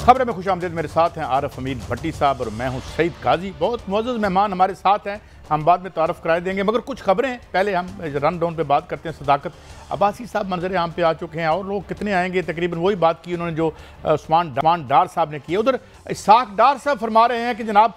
खबर में खुशामदीद। मेरे साथ हैं आरिफ हमीद भट्टी साहब और मैं हूं सईद काजी। बहुत मुअज़्ज़ज़ मेहमान हमारे साथ हैं, हम बाद में तारफ़ कराए देंगे, मगर कुछ खबरें पहले हम रन डाउन पे बात करते हैं। सदाकत अब्बासी साहब मंजर आम पे आ चुके हैं और लोग कितने आएंगे, तकरीबन वही बात की उन्होंने जो उस्मान डार साहब ने की है। उधर इसाक डार साहब फरमा रहे हैं कि जनाब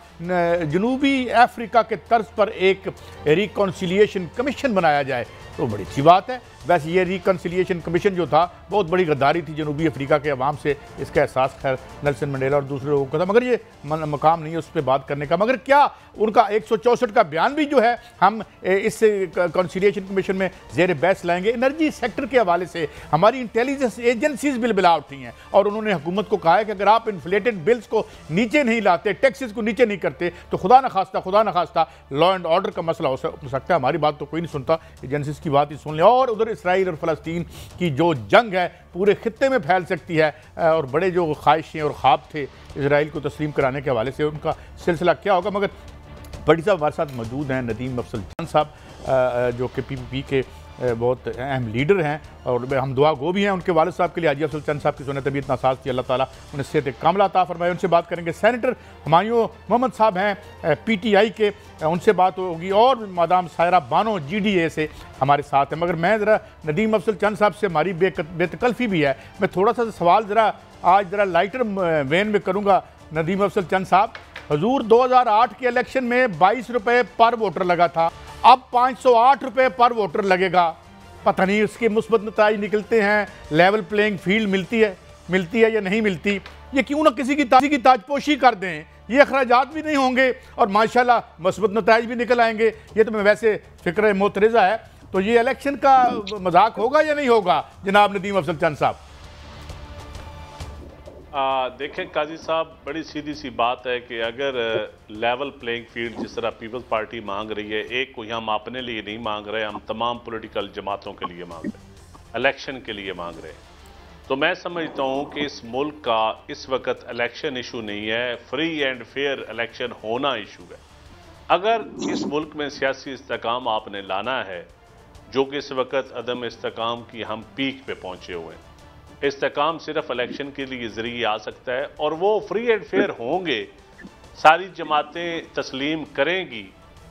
जनूबी अफ्रीका के तर्ज पर एक रिकॉन्सिलिएशन कमीशन बनाया जाए, तो बड़ी अच्छी बात है। वैसे ये रिकन्सिलिएशन कमीशन जो था बहुत बड़ी गद्दारी थी जनूबी अफ्रीका के अवाम से, इसका एहसास खैर नेल्सन मंडेला और दूसरे लोगों का था, मगर ये मकाम नहीं है उस पर बात करने का। मगर क्या उनका 164 का बयान भी जो है हम इस कंसिलिएशन कमीशन में ज़ेर बहस लाएंगे। एनर्जी सेक्टर के हवाले से हमारी इंटेलिजेंस एजेंसीज बिलबिला उठी हैं और उन्होंने हुकूमत को कहा है कि अगर आप इन्फ्लेटेड बिल्स को नीचे नहीं लाते, टैक्सेस को नीचे नहीं करते, तो खुदा न खास्ता लॉ एंड ऑर्डर का मसला हो सकता है। हमारी बात तो कोई नहीं सुनता, एजेंसीज की बात ही सुन लें। और उधर इसराइल और फ़लस्तीन की जो जंग है पूरे खित्ते में फैल सकती है और बड़े जो ख्वाहिशें और ख्वाब थे इसराइल को तस्लीम कराने के हवाले से, उनका सिलसिला क्या होगा। मगर बड़ी साहब हमारे साथ मौजूद हैं, नदीम अफजल चांद साहब जो कि PPP के बहुत अहम लीडर हैं और हम दुआ गो भी हैं उनके वालिद साहब के लिए। हाजी अफजल चंद साहब की सुने तबीयत नासाज थी, अल्लाह ताला उन्हें सेहत कामिला अता फरमाए, उनसे बात करेंगे। सेनेटर हुमायूं मोहम्मद साहब हैं PTI के, उनसे बात होगी। और मादाम सायरा बानो GDA से हमारे साथ हैं। मगर मैं ज़रा नदीम अफजल चंद साहब से हमारी बेतकल्फ़ी भी है, मैं थोड़ा सा सवाल आज लाइटर वेन में करूँगा। नदीम अफजल चंद साहब, हजूर 2008 के इलेक्शन में 22 रुपये पर वोटर लगा था, अब 508 रुपये पर वोटर लगेगा। पता नहीं इसके मुस्बत नताइज निकलते हैं, लेवल प्लेइंग फील्ड मिलती है या नहीं मिलती। ये क्यों ना किसी की ताजपोशी कर दें, ये अखराजात भी नहीं होंगे और माशाल्लाह मुस्बत नताइज भी निकल आएंगे। ये तो मैं वैसे फ़िक्र मोतरज़ा है। तो ये इलेक्शन का मजाक होगा या नहीं होगा जनाब नदीम अफजल चंद साहब? देखें काजी साहब, बड़ी सीधी सी बात है कि अगर लेवल प्लेइंग फील्ड जिस तरह पीपल्स पार्टी मांग रही है, एक कोई हम अपने लिए नहीं मांग रहे, हम तमाम पॉलिटिकल जमातों के लिए मांग रहे हैं, इलेक्शन के लिए मांग रहे हैं, तो मैं समझता हूं कि इस मुल्क का इस वक्त इलेक्शन इशू नहीं है, फ्री एंड फेयर इलेक्शन होना इशू है। अगर इस मुल्क में सियासी इस्तेकाम आपने लाना है, जो कि इस वक्त अदम इस्तेकाम की हम पीक पे पहुंचे हुए हैं, इस्तेकाम सिर्फ इलेक्शन के लिए ज़रिए आ सकता है और वो फ्री एंड फेयर होंगे, सारी जमातें तस्लीम करेंगी,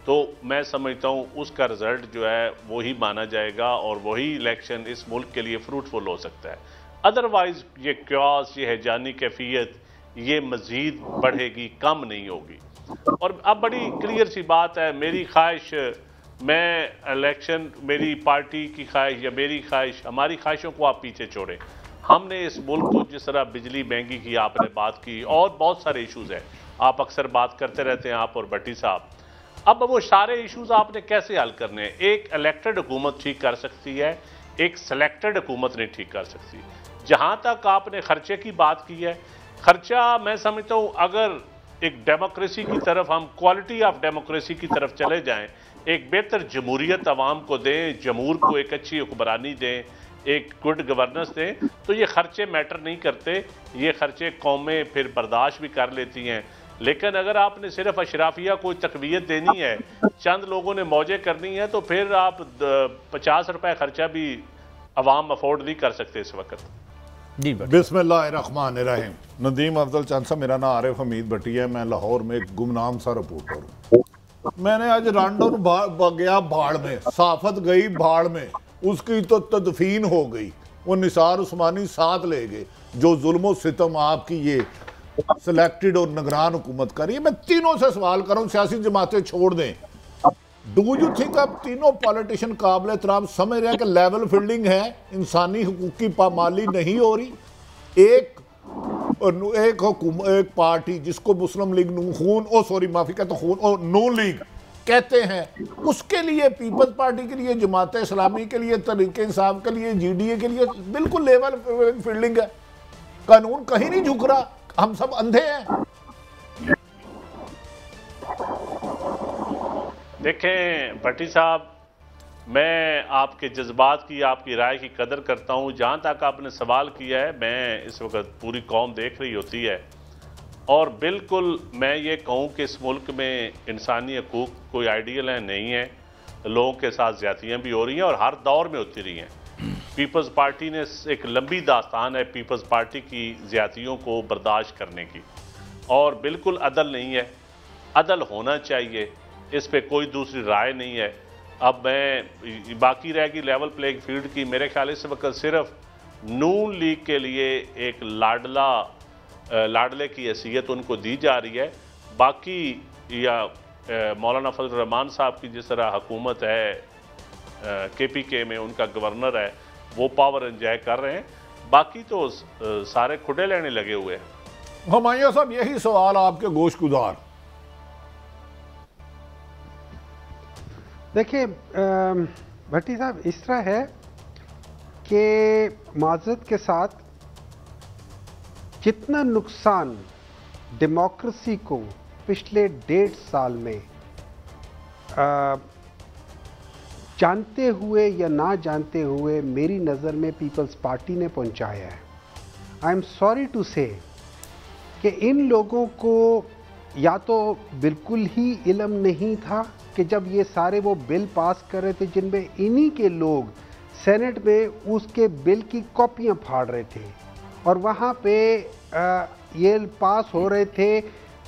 तो मैं समझता हूँ उसका रिज़ल्ट जो है वही माना जाएगा और वही इलेक्शन इस मुल्क के लिए फ्रूटफुल हो सकता है। अदरवाइज़ ये क्यास, ये हैजानी कैफियत ये मज़ीद बढ़ेगी, कम नहीं होगी। और अब बड़ी क्लियर सी बात है, मेरी ख्वाहिश, मैं इलेक्शन, मेरी पार्टी की ख्वाहिश या मेरी ख्वाहिश, हमारी ख्वाहिशों को आप पीछे छोड़ें। हमने इस मुल्क को जिस तरह बिजली महंगी की आपने बात की और बहुत सारे इश्यूज़ हैं, आप अक्सर बात करते रहते हैं, आप और भट्टी साहब। अब वो सारे इश्यूज़ आपने कैसे हल करने हैं? एक इलेक्टेड हुकूमत ठीक कर सकती है, एक सेलेक्टेड हुकूमत नहीं ठीक कर सकती। जहाँ तक आपने खर्चे की बात की है, खर्चा मैं समझता हूँ अगर एक डेमोक्रेसी की तरफ, हम क्वालिटी ऑफ डेमोक्रेसी की तरफ चले जाएँ, एक बेहतर जमहूरियत आवाम को दें, जमहूर को एक अच्छी हुक्मरानी दें, एक गुड गवर्नेंस दें, तो ये खर्चे मैटर नहीं करते। ये खर्चे कौमें फिर बर्दाश्त भी कर लेती हैं। लेकिन अगर आपने सिर्फ अशराफिया को तकवीयत देनी है, चंद लोगों ने मौजें करनी है, तो फिर आप 50 रुपये खर्चा भी अवाम अफोर्ड नहीं कर सकते इस वक्त। जी, बिस्मिल्लाहिर्रहमानिर्रहीम। नदीम अफजल चंद साहब, मेरा नाम आरिफ हमीद भट्टी है, मैं लाहौर में एक गुमनाम सा रिपोर्टर हूँ। मैंने आज रनडाउन गया भाड़ में, साफत गई भाड़ में, उसकी तो तदफीन हो गई, वो निसार उस्मानी साथ ले गए। जो जुल्म सितम आपकी ये सिलेक्टेड और निगरान हुकूमत कर रही है, मैं तीनों से सवाल कर रहा हूँ, सियासी जमातें छोड़ दें, डू यू थिंक आप तीनों पॉलिटिशियन काबिल एहतराम समझ रहे हैं कि लेवल फील्डिंग है, इंसानी हकूक की पामाली नहीं हो रही? एक पार्टी जिसको मुस्लिम लीग नून लीग कहते हैं, उसके लिए पीपल्स पार्टी के लिए, जमात इस्लामी के लिए, तहरीक इंसाफ के लिए, GDA के लिए बिल्कुल लेवल फील्डिंग है। कानून कहीं नहीं झुक रहा, हम सब अंधे हैं। देखें भट्टी साहब, मैं आपके जज्बात की, आपकी राय की कदर करता हूँ। जहाँ तक आपने सवाल किया है, मैं इस वक्त पूरी कौम देख रही होती है और बिल्कुल मैं ये कहूँ कि इस मुल्क में इंसानी हकूक़ कोई आइडियल है नहीं है, लोगों के साथ ज़्यादतियाँ भी हो रही हैं और हर दौर में होती रही हैं। पीपल्स पार्टी ने एक लंबी दास्तान है पीपल्स पार्टी की ज़्यादतियों को बर्दाश्त करने की, और बिल्कुल अदल नहीं है। अदल होना चाहिए, इस पे कोई दूसरी राय नहीं है। अब मैं बाकी रहेगी लेवल प्लेइंग फील्ड की। मेरे ख्याल इस वक्त सिर्फ नून लीग के लिए एक लाडले की हैसियत उनको दी जा रही है। बाकी या मौलाना फजल रहमान साहब की जिस तरह हुकूमत है KPK में, उनका गवर्नर है, वो पावर एंजॉय कर रहे हैं। बाकी तो सारे खुडे लेने लगे हुए हैं। हुमायूं साहब, यही सवाल आपके गोशगुजार। देखिए भट्टी साहब, इस तरह है कि माजरत के साथ जितना नुकसान डेमोक्रेसी को पिछले 1.5 साल में जानते हुए या ना जानते हुए मेरी नज़र में पीपल्स पार्टी ने पहुंचाया है। आई एम सॉरी टू से कि इन लोगों को या तो बिल्कुल ही इल्म नहीं था कि जब ये सारे वो बिल पास कर रहे थे जिनमें इन्हीं के लोग सेनेट में उसके बिल की कॉपियां फाड़ रहे थे, और वहाँ पे ये पास हो रहे थे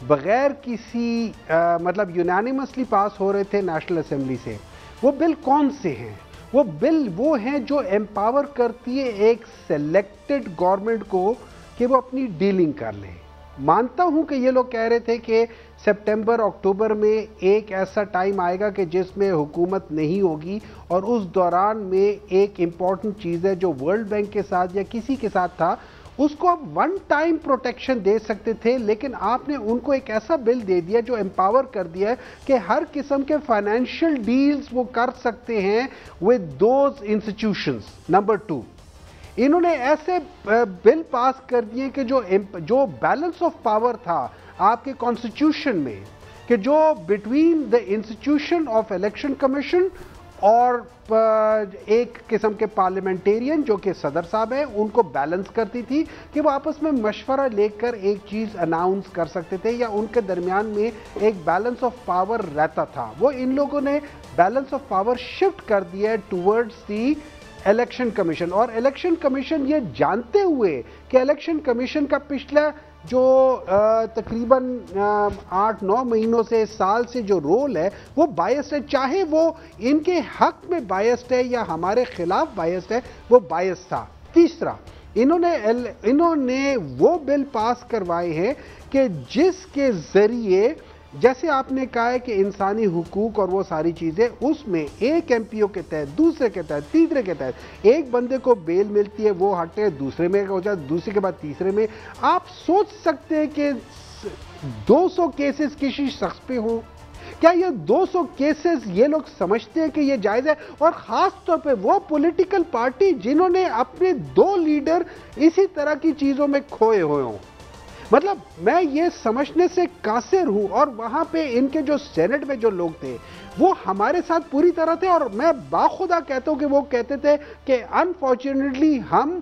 बग़ैर किसी मतलब यूनानिमसली पास हो रहे थे नेशनल असेंबली से। वो बिल कौन से हैं? वो बिल वो हैं जो एम्पावर करती है एक सेलेक्टेड गवर्नमेंट को कि वो अपनी डीलिंग कर ले। मानता हूं कि ये लोग कह रहे थे कि सितंबर अक्टूबर में एक ऐसा टाइम आएगा कि जिसमें हुकूमत नहीं होगी, और उस दौरान में एक इम्पॉर्टेंट चीज़ है जो वर्ल्ड बैंक के साथ या किसी के साथ था, उसको आप वन टाइम प्रोटेक्शन दे सकते थे। लेकिन आपने उनको एक ऐसा बिल दे दिया जो एम्पावर कर दिया है कि हर किस्म के फाइनेंशियल डील्स वो कर सकते हैं विद दोज इंस्टीट्यूशंस। नंबर 2, इन्होंने ऐसे बिल पास कर दिए कि जो बैलेंस ऑफ पावर था आपके कॉन्स्टिट्यूशन में, कि जो between the institution of election commission और एक किस्म के पार्लियामेंटेरियन जो कि सदर साहब हैं, उनको बैलेंस करती थी कि वो आपस में मशवरा लेकर एक चीज़ अनाउंस कर सकते थे, या उनके दरमियान में एक बैलेंस ऑफ पावर रहता था। वो इन लोगों ने बैलेंस ऑफ पावर शिफ्ट कर दिया है टूवर्ड्स दी इलेक्शन कमीशन। और इलेक्शन कमीशन ये जानते हुए कि इलेक्शन कमीशन का पिछला जो तकरीबन 8-9 महीनों से, साल से जो रोल है वो बायस्ड है, चाहे वो इनके हक में बायस्ड है या हमारे खिलाफ बायस्ड है, वो बायस्ड था। तीसरा, इन्होंने वो बिल पास करवाए हैं कि जिसके जरिए, जैसे आपने कहा है कि इंसानी हुकूक और वो सारी चीज़ें, उसमें एक MPO के तहत, दूसरे के तहत, तीसरे के तहत एक बंदे को बेल मिलती है, वो हटे, दूसरे में हो जाए, दूसरे के बाद तीसरे में। आप सोच सकते हैं कि 200 केसेस किसी शख्स पे हो? क्या ये 200 केसेस ये लोग समझते हैं कि ये जायज़ है? और ख़ास तौर पे वो पॉलिटिकल पार्टी जिन्होंने अपने 2 लीडर इसी तरह की चीज़ों में खोए हुए हों। मतलब मैं ये समझने से कासिर हूँ। और वहाँ पे इनके जो सेनेट में जो लोग थे वो हमारे साथ पूरी तरह थे, और मैं बाखुदा कहता हूँ कि वो कहते थे कि अनफॉर्चुनेटली हम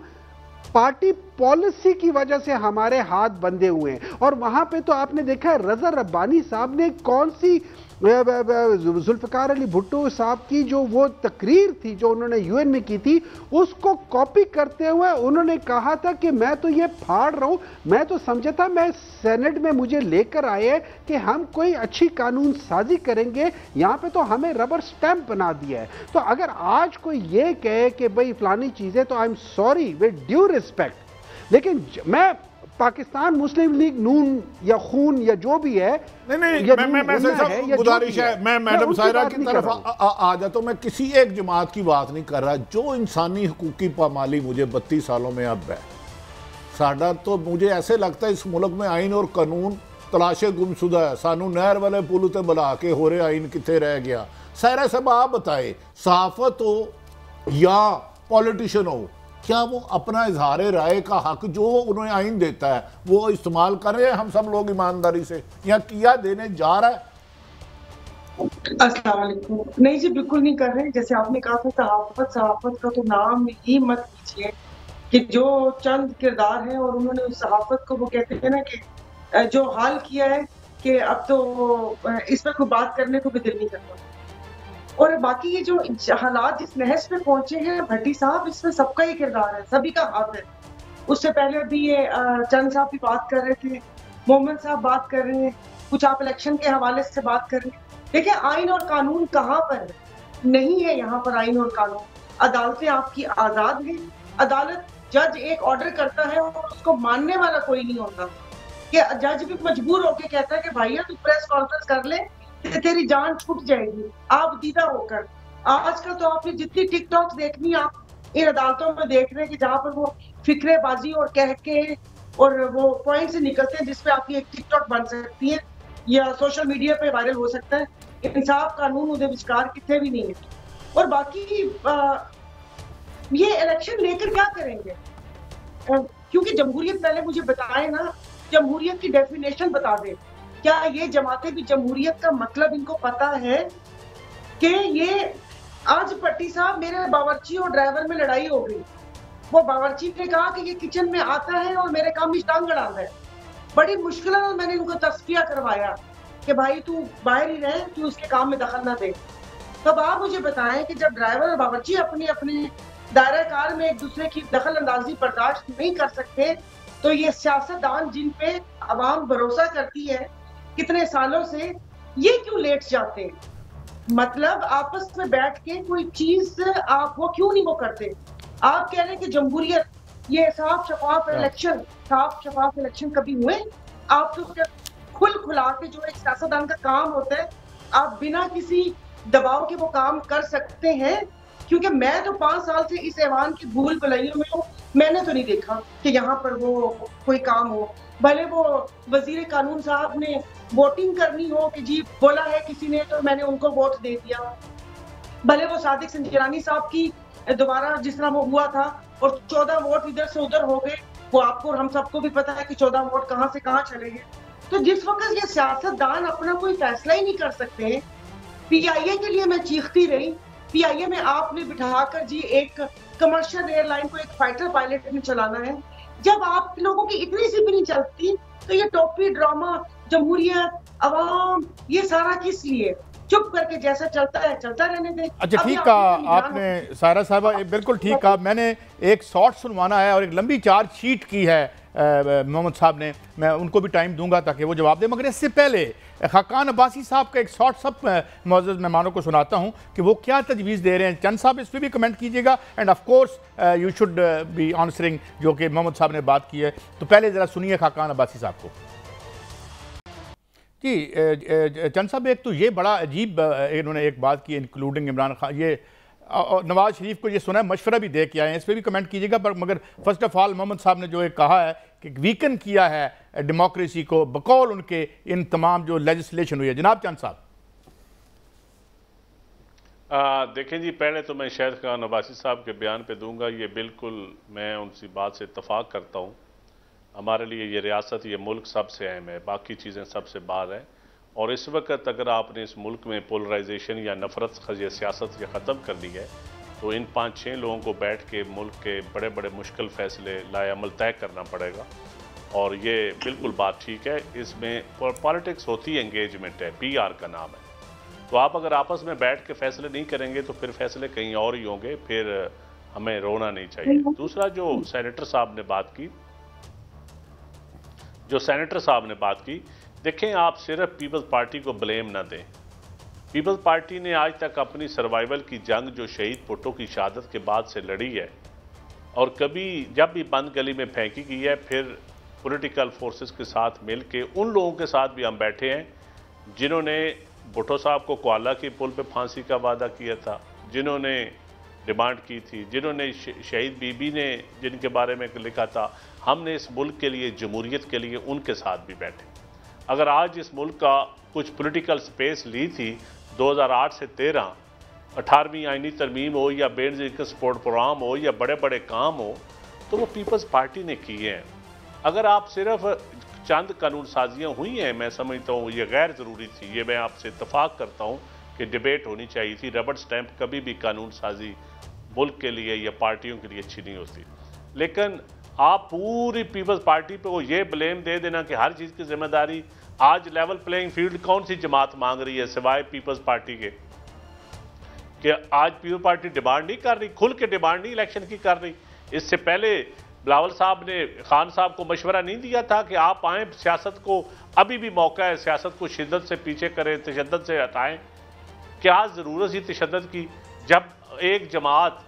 पार्टी पॉलिसी की वजह से हमारे हाथ बंधे हुए हैं। और वहाँ पे तो आपने देखा है रज़ा रब्बानी साहब ने कौन सी जुल्फ़िकार अली भुट्टो साहब की जो वो तकरीर थी जो उन्होंने UN में की थी, उसको कॉपी करते हुए उन्होंने कहा था कि मैं तो ये फाड़ रहा हूँ, मैं तो समझा था मैं सेनेट में मुझे लेकर आए कि हम कोई अच्छी कानून साजी करेंगे, यहाँ पे तो हमें रबर स्टैंप बना दिया है। तो अगर आज कोई ये कहे कि भाई फलानी चीज़ें, तो I am sorry with due respect, लेकिन मैं पाकिस्तान मुस्लिम लीग नून या खून या जो भी है, मैं गुजारिश है, मैं मैडम सायरा की तरफ आ जाता हूं। मैं किसी एक जमात की बात नहीं कर रहा। जो इंसानी हकूक की पामाली मुझे 32 सालों में अब है, साडा तो मुझे ऐसे लगता है इस मुल्क में आइन और कानून तलाशे गुमशुदा है। सानू नहर वाले पुल उत्ते बुला के हो रहे आइन कितने रह गया। सायरा साहब आप बताए, सहाफत हो या पॉलिटिशियन हो, क्या वो अपना इजहार राय का हक जो उन्हें आइन देता है वो इस्तेमाल कर रहे हैं हम सब लोग ईमानदारी से, या किया देने जा रहा है? अस्सलाम वालेकुम। नहीं जी, बिल्कुल नहीं कर रहे। जैसे आपने कहा था सहाफत का तो नाम ही मत लीजिए, कि जो चंद किरदार हैं और उन्होंने उस सहाफत को, वो कहते हैं ना कि जो हाल किया है कि अब तो इस पर कोई बात करने को भी दिल नहीं करता। और बाकी ये जो हालात जिस नहज पे पहुंचे हैं भट्टी साहब, इसमें सबका ही किरदार है, सभी का हाथ है। उससे पहले भी ये चंद साहब भी बात कर रहे थे, मोहम्मद साहब बात कर रहे हैं, कुछ आप इलेक्शन के हवाले से बात कर रहे हैं। देखिए आइन और कानून कहाँ पर है? नहीं है यहाँ पर आइन और कानून। अदालतें आपकी आजाद हैं। अदालत जज एक ऑर्डर करता है और उसको मानने वाला कोई नहीं होता, कि जज भी मजबूर होकर कहता है कि भैया तू प्रेस कॉन्फ्रेंस कर ले, तेरी जान छूट जाएगी आप दीदा होकर। आजकल तो आपने जितनी टिकटॉक देखनी आप इन अदालतों में देख रहे हैं कि जहां पर वो फिक्रेबाजी और कह के और वो पॉइंट से निकलते हैं जिसपे आपकी एक टिकटॉक बन सकती है या सोशल मीडिया पे वायरल हो सकता है। इंसाफ कानून उदे विचकार कितने भी नहीं है। और बाकी ये इलेक्शन लेकर क्या करेंगे? क्योंकि जमहूरियत पहले मुझे बताए ना, जमहूरियत की डेफिनेशन बता दे। क्या ये जमातें भी जमहूरियत का मतलब इनको पता है? कि ये आज भट्टी साहब मेरे बावर्ची और ड्राइवर में लड़ाई हो गई। वो बावर्ची ने कहा कि ये किचन में आता है और मेरे काम में टांग अड़ाता है। बड़ी मुश्किल है, मैंने इनको तस्फिया करवाया कि भाई तू बाहर ही रहे, तू उसके काम में दखल ना दे। तब आप मुझे बताएं कि जब ड्राइवर और बावर्ची अपने अपने दायरा कार में एक दूसरे की दखल अंदाजी बर्दाश्त नहीं कर सकते, तो ये सियासतदान जिन पे अवाम भरोसा करती है कितने सालों से, ये क्यों लेट जाते हैं? मतलब आपस में बैठ के कोई चीज आप वो क्यों नहीं वो करते? आप कह रहे हैं कि जमहूरियत, ये साफ शफाफ इलेक्शन कभी हुए? आप तो खुल खुला के जो एक सियासतदान का काम होता है, आप बिना किसी दबाव के वो काम कर सकते हैं। क्योंकि मैं तो 5 साल से इस ऐवान की भूल भुलैयों में हूँ, मैंने तो नहीं देखा कि यहाँ पर वो कोई काम हो। भले वो वजीर कानून साहब ने वोटिंग करनी हो कि जी बोला है किसी ने तो मैंने उनको वोट दे दिया, भले वो सादिक संजरानी साहब की दोबारा जिस तरह वो हुआ था और 14 वोट इधर से उधर हो गए, वो आपको और हम सबको भी पता है कि 14 वोट कहाँ से कहाँ चले गए। तो जिस वक्त ये सियासतदान अपना कोई फैसला ही नहीं कर सकते, पीआईए के लिए मैं चीखती रही, पीआईए में आपने बिठाकर जी एक कमर्शियल एयरलाइन को एक फाइटर पायलट में चलाना है। जब आप लोगों की इतनी सी भी नहीं चलती तो ये टोपी ड्रामा, जमहूरियत, अवाम, ये सारा किस लिए? चुप करके जैसा चलता है चलता रहने दें। अच्छा ठीक कहा आपने सायरा साहबा, बिल्कुल ठीक कहा। मैंने एक शॉर्ट सुनवाना है और एक लंबी चार्जशीट की है मोहम्मद साहब ने, मैं उनको भी टाइम दूंगा ताकि वो जवाब दें। मगर इससे पहले खाकान अब्बासी साहब का एक शॉर्ट सब मौजूद मेहमानों को सुनाता हूं कि वो क्या तजवीज़ दे रहे हैं। चंद साहब इस पर भी कमेंट कीजिएगा end of course you should be answering जो कि मोहम्मद साहब ने बात की है। तो पहले ज़रा सुनिए खाकान अब्बासी साहब को। जी चंद साहब, एक तो ये बड़ा अजीब इन्होंने एक बात की, इंक्लूडिंग इमरान खान, ये नवाज शरीफ को ये सुना है, मशवरा भी दे के आए हैं, इस पर भी कमेंट कीजिएगा। पर मगर फर्स्ट ऑफ ऑल मोहम्मद साहब ने जो एक कहा है कि वीकन किया है डेमोक्रेसी को बकौल उनके इन तमाम जो लेजिस्लेशन हुई है। जनाब चंद साहब। देखें जी, पहले तो मैं शाहिद खान अब्बासी साहब के बयान पे दूंगा, ये बिल्कुल मैं उनकी बात से इत्तफाक करता हूँ। हमारे लिए ये रियासत, ये मुल्क सबसे अहम है, बाकी चीज़ें सबसे बाहर हैं। और इस वक्त अगर आपने इस मुल्क में पोलराइजेशन या नफरत या सियासत ये ख़त्म करनी है तो इन 5-6 लोगों को बैठ के मुल्क के बड़े बड़े मुश्किल फ़ैसले लाएअमल तय करना पड़ेगा। और ये बिल्कुल बात ठीक है, इसमें पॉलिटिक्स होती है, एंगेजमेंट है, PR का नाम है। तो आप अगर आपस में बैठ के फैसले नहीं करेंगे तो फिर फैसले कहीं और ही होंगे, फिर हमें रोना नहीं चाहिए। दूसरा जो सेनेटर साहब ने बात की, देखें आप सिर्फ पीपल्स पार्टी को ब्लेम ना दें। पीपल्स पार्टी ने आज तक अपनी सर्वाइवल की जंग जो शहीद भुट्टो की शहादत के बाद से लड़ी है और कभी जब भी बंद गली में फेंकी गई है, फिर पॉलिटिकल फोर्सेस के साथ मिल के उन लोगों के साथ भी हम बैठे हैं जिन्होंने भुट्टो साहब को कोआला के पुल पे फांसी का वादा किया था, जिन्होंने डिमांड की थी, जिन्होंने शहीद बीबी ने जिनके बारे में लिखा था। हमने इस मुल्क के लिए, जमहूरियत के लिए उनके साथ भी बैठे। अगर आज इस मुल्क का कुछ पॉलिटिकल स्पेस ली थी 2008 से 13, 18वीं आईनी तरमीम हो या बेनज़ीर सपोर्ट प्रोग्राम हो या बड़े बड़े काम हो, तो वो पीपल्स पार्टी ने किए हैं। अगर आप सिर्फ चंद कानून साजियाँ हुई हैं, मैं समझता हूँ ये गैर ज़रूरी थी। ये मैं आपसे इत्तफाक करता हूँ कि डिबेट होनी चाहिए थी। रबड़ स्टैंप कभी भी कानून साजी मुल्क के लिए या पार्टियों के लिए अच्छी नहीं होती। लेकिन आप पूरी पीपल्स पार्टी पे वो ये ब्लेम दे देना कि हर चीज़ की जिम्मेदारी, आज लेवल प्लेइंग फील्ड कौन सी जमात मांग रही है सिवाय पीपल्स पार्टी के? कि आज पीपल्स पार्टी डिमांड नहीं कर रही, खुल के डिमांड नहीं इलेक्शन की कर रही। इससे पहले बिलावल साहब ने खान साहब को मशवरा नहीं दिया था कि आप आए, सियासत को अभी भी मौका है, सियासत को शिद्दत से पीछे करें, तशद्दुद से हटाएं। क्या ज़रूरत थी तशद्दुद की? जब एक जमात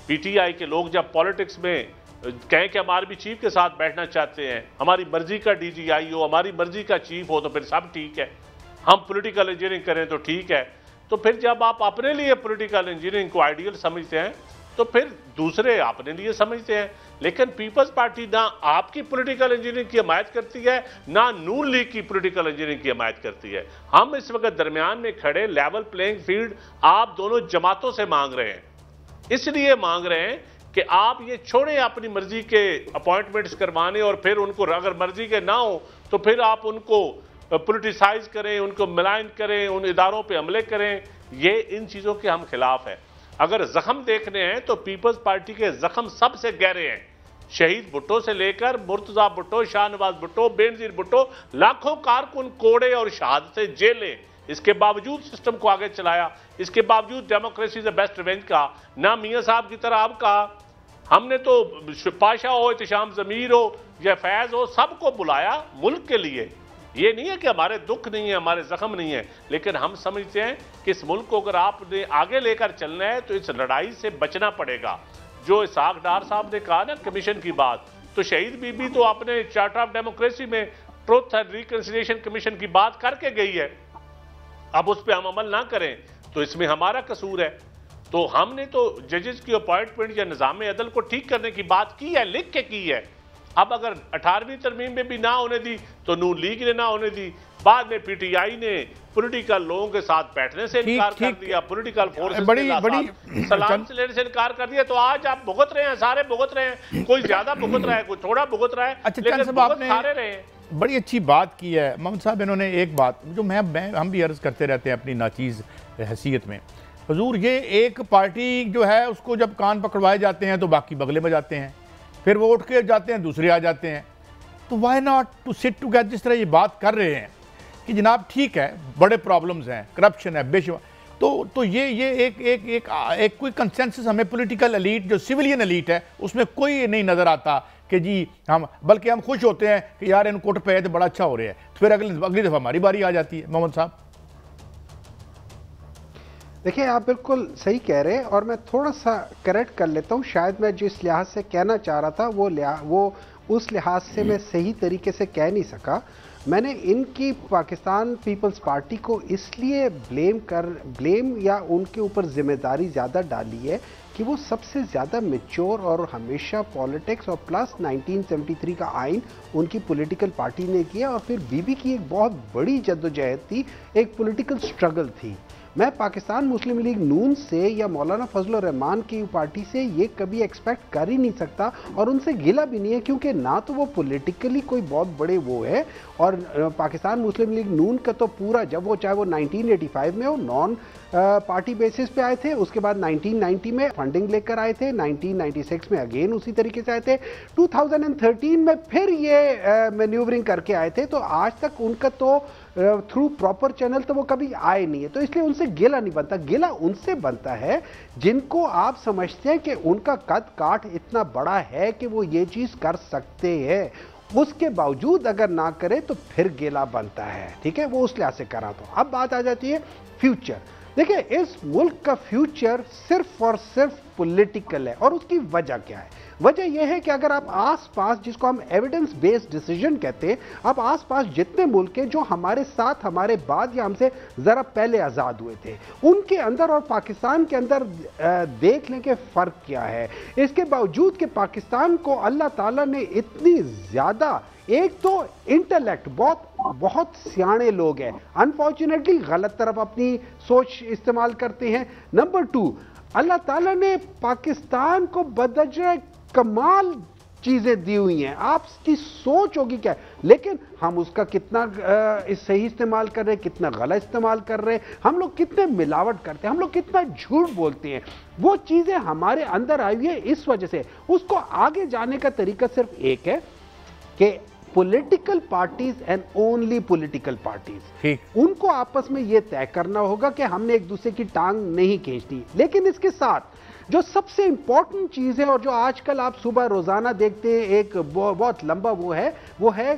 पीटीआई के लोग जब पॉलिटिक्स में कहें कि हमारे भी चीफ के साथ बैठना चाहते हैं, हमारी मर्जी का डीजीआई हो, हमारी मर्जी का चीफ हो, तो फिर सब ठीक है, हम पॉलिटिकल इंजीनियरिंग करें तो ठीक है। तो फिर जब आप अपने लिए पॉलिटिकल इंजीनियरिंग को आइडियल समझते हैं तो फिर दूसरे अपने लिए समझते हैं। लेकिन पीपल्स पार्टी ना आपकी पॉलिटिकल इंजीनियरिंग की हिमायत करती है, ना नून लीग की पॉलिटिकल इंजीनियरिंग की हिमायत करती है। हम इस वक्त दरमियान में खड़े, लेवल प्लेइंग फील्ड आप दोनों जमातों से मांग रहे हैं। इसलिए मांग रहे हैं कि आप ये छोड़ें अपनी मर्जी के अपॉइंटमेंट्स करवाने, और फिर उनको अगर मर्जी के ना हो तो फिर आप उनको पॉलिटिसाइज करें, उनको मिलान करें, उन इदारों पे हमले करें। ये इन चीज़ों के हम खिलाफ हैं। अगर जख्म देखने हैं तो पीपल्स पार्टी के जख्म सबसे गहरे हैं। शहीद भुट्टो से लेकर मुर्तजा भुट्टो, शाहनवाज भुट्टो, बेनजीर भुट्टो, लाखों कारकुन कोड़े और शहादतें जेलें, इसके बावजूद सिस्टम को आगे चलाया। इसके बावजूद डेमोक्रेसी से बेस्ट रिवेंज का ना मियाँ साहब की तरह अब कहा। हमने तो पाशा हो, इत्शाम ज़मीर हो या फैज़ हो, सबको बुलाया मुल्क के लिए। ये नहीं है कि हमारे दुख नहीं है, हमारे जख्म नहीं है, लेकिन हम समझते हैं कि इस मुल्क को अगर आपने आगे लेकर चलना है तो इस लड़ाई से बचना पड़ेगा। जो इसाक डार साहब ने कहा ना कमीशन की बात, तो शहीद बीबी तो अपने चार्टर ऑफ डेमोक्रेसी में ट्रुथ एंड रिकंसिलिएशन कमीशन की बात करके गई है। अब उस पर हम अमल ना करें तो इसमें हमारा कसूर है। तो हमने तो जजेस की अपॉइंटमेंट या निज़ाम अदल को ठीक करने की बात की है, लिख के की है। अब अगर 18वीं तरमीम में भी ना होने दी तो नून लीग ने ना होने दी, बाद में पीटीआई ने पॉलिटिकल लोगों के साथ बैठने से इनकार कर दिया, पॉलिटिकल फोर्सेस के सलाम से लेने से इनकार कर दिया। तो आज आप भुगत रहे हैं, सारे भुगत रहे हैं, कोई ज्यादा भुगत रहा है, कोई थोड़ा भुगत रहा है, लेकिन भुगत सारे रहे हैं। बड़ी अच्छी बात की है मोहम्मद साहब। इन्होंने एक बात जो हम भी अर्ज करते रहते हैं अपनी नाचीज़ हैसियत में, हुजूर ये एक पार्टी जो है उसको जब कान पकड़वाए जाते हैं तो बाकी बगले में जाते हैं, फिर वो उठ के जाते हैं, दूसरे आ जाते हैं। तो why not to sit together, जिस तरह ये बात कर रहे हैं कि जनाब ठीक है बड़े प्रॉब्लम्स हैं, करप्शन है, बेशुमार, तो ये एक कोई कंसेंसस हमें पॉलिटिकल एलीट जो सिविलियन एलीट है उसमें कोई नहीं नज़र आता कि जी हम, बल्कि हम खुश होते हैं कि यार इन कोर्ट पे है तो बड़ा अच्छा हो रहा है, तो फिर अगली दफ़ा हमारी बारी आ जाती है। मोहम्मद साहब देखिए, आप बिल्कुल सही कह रहे हैं और मैं थोड़ा सा करेक्ट कर लेता हूँ। शायद मैं जिस लिहाज से कहना चाह रहा था वो उस लिहाज से मैं सही तरीके से कह नहीं सका। मैंने इनकी पाकिस्तान पीपल्स पार्टी को इसलिए ब्लेम या उनके ऊपर जिम्मेदारी ज़्यादा डाली है कि वो सबसे ज़्यादा मैच्योर और हमेशा पॉलिटिक्स और प्लस 1973 का आइन उनकी पॉलिटिकल पार्टी ने किया, और फिर बीबी की एक बहुत बड़ी जद्दोजहद थी, एक पॉलिटिकल स्ट्रगल थी। मैं पाकिस्तान मुस्लिम लीग नून से या मौलाना फजलुर रहमान की पार्टी से ये कभी एक्सपेक्ट कर ही नहीं सकता, और उनसे गिला भी नहीं है, क्योंकि ना तो वो पॉलिटिकली कोई बहुत बड़े वो है, और पाकिस्तान मुस्लिम लीग नून का तो पूरा, जब वो चाहे वो 1985 में हो नॉन पार्टी बेसिस पे आए थे, उसके बाद 1990 में फंडिंग लेकर आए थे, 1996 में अगेन उसी तरीके से आए थे, 2013 में फिर ये मैन्यूवरिंग करके आए थे। तो आज तक उनका तो थ्रू प्रॉपर चैनल तो वो कभी आए नहीं है, तो इसलिए उनसे गिला नहीं बनता। गिला उनसे बनता है जिनको आप समझते हैं कि उनका कद काठ इतना बड़ा है कि वो ये चीज़ कर सकते हैं, उसके बावजूद अगर ना करे तो फिर गिला बनता है। ठीक है, वो उस लिहाज से करा। तो अब बात आ जाती है फ्यूचर। देखिए, इस मुल्क का फ्यूचर सिर्फ और सिर्फ पॉलिटिकल है, और उसकी वजह क्या है? वजह यह है कि अगर आप आसपास, जिसको हम एविडेंस बेस्ड डिसीजन कहते हैं, आप आसपास जितने मुल्क हैं जो हमारे साथ, हमारे बाद या हमसे ज़रा पहले आज़ाद हुए थे, उनके अंदर और पाकिस्तान के अंदर देख लें कि फ़र्क क्या है। इसके बावजूद कि पाकिस्तान को अल्लाह ताला ने इतनी ज़्यादा, एक तो इंटेलेक्ट, बहुत सियाणे लोग हैं, अनफॉर्चुनेटली गलत तरफ अपनी सोच इस्तेमाल करते हैं। नंबर 2, अल्लाह ताला ने पाकिस्तान को बदजरा कमाल चीजें दी हुई हैं, आपकी सोच होगी क्या, लेकिन हम उसका कितना सही इस्तेमाल कर रहे हैं, कितना गलत इस्तेमाल कर रहे हैं, हम लोग कितने मिलावट करते हैं, हम लोग कितना झूठ बोलते हैं, वो चीजें हमारे अंदर आई हुई है। इस वजह से उसको आगे जाने का तरीका सिर्फ एक है कि political parties and only political parties, उनको आपस में यह तय करना होगा कि हमने एक दूसरे की टांग नहीं खींचनी। लेकिन इसके साथ जो सबसे इंपॉर्टेंट चीज है और जो आजकल आप सुबह रोजाना देखते हैं, एक बहुत लंबा वो है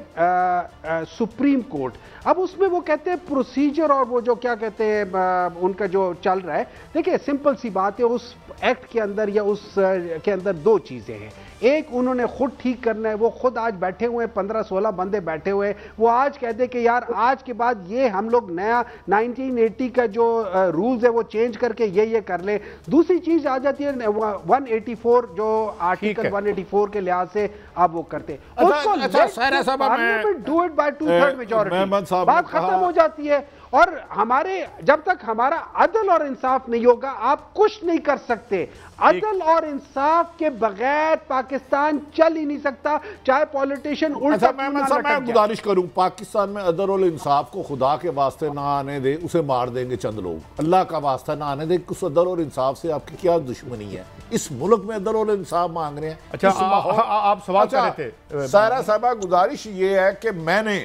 सुप्रीम कोर्ट। अब उसमें वो कहते हैं प्रोसीजर और वो जो क्या कहते हैं उनका जो चल रहा है, देखिए सिंपल सी बात है, उस एक्ट के अंदर या उस के अंदर दो चीजें हैं। एक, उन्होंने खुद ठीक करना है, वो खुद आज बैठे हुए हैं, 15-16 बंदे बैठे हुए हैं, वो आज कहते कि यार आज के बाद ये हम लोग नया 1980 का जो रूल्स है वो चेंज करके ये कर ले। दूसरी चीज आ जाती है 184, जो आर्टिकल 184 के लिहाज से आप वो करते हैं, डू इट बाय 2/3 मेजॉरिटी, बात खत्म हो जाती है। और हमारे जब तक हमारा अदल और इंसाफ नहीं होगा आप कुछ नहीं कर सकते। अदल और इंसाफ के बगैर पाकिस्तान चल ही नहीं सकता, चाहे पॉलिटिशियन उल्टा। मैं गुजारिश करूं, पाकिस्तान में अदल और इंसाफ को खुदा के वास्ते ना आने दे, उसे मार देंगे चंद लोग। अल्लाह का वास्ता ना आने दे। उस अदल और इंसाफ से आपकी क्या दुश्मनी है? इस मुल्क में अदल और इंसाफ मांग रहे हैं। अच्छा, आप सवाल कर रहे थे सारा साहबा। गुजारिश ये है कि मैंने